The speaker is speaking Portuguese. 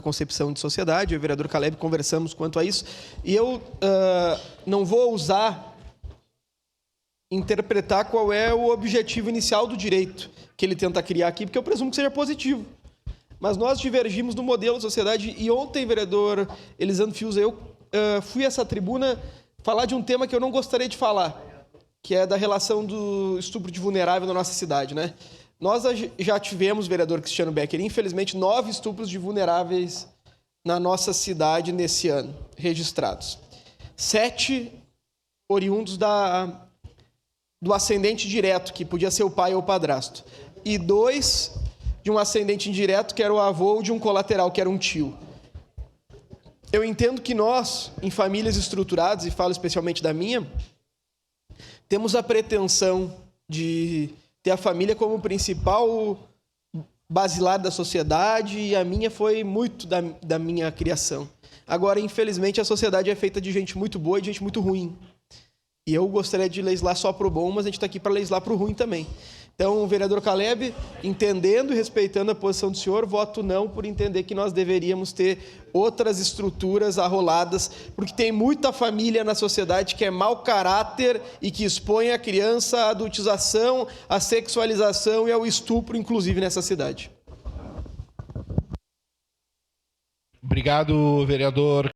concepção de sociedade. Eu e o vereador Caleb conversamos quanto a isso. E eu não vou ousar interpretar qual é o objetivo inicial do direito que ele tenta criar aqui, porque eu presumo que seja positivo. Mas nós divergimos no modelo de sociedade e ontem, vereador Elisandro Fiuza, eu fui a essa tribuna falar de um tema que eu não gostaria de falar, que é da relação do estupro de vulnerável na nossa cidade, né? Nós já tivemos, vereador Cristiano Becker, infelizmente, 9 estupros de vulneráveis na nossa cidade nesse ano, registrados. 7 oriundos do ascendente direto, que podia ser o pai ou o padrasto. E 2 de um ascendente indireto, que era o avô, ou de um colateral, que era um tio. Eu entendo que nós, em famílias estruturadas, e falo especialmente da minha, temos a pretensão de ter a família como principal basilar da sociedade, e a minha foi muito da minha criação. Agora, infelizmente, a sociedade é feita de gente muito boa e de gente muito ruim. E eu gostaria de legislar só para o bom, mas a gente está aqui para legislar para o ruim também. Então, vereador Caleb, entendendo e respeitando a posição do senhor, voto não por entender que nós deveríamos ter outras estruturas arroladas, porque tem muita família na sociedade que é mau caráter e que expõe a criança à adultização, à sexualização e ao estupro, inclusive nessa cidade. Obrigado, vereador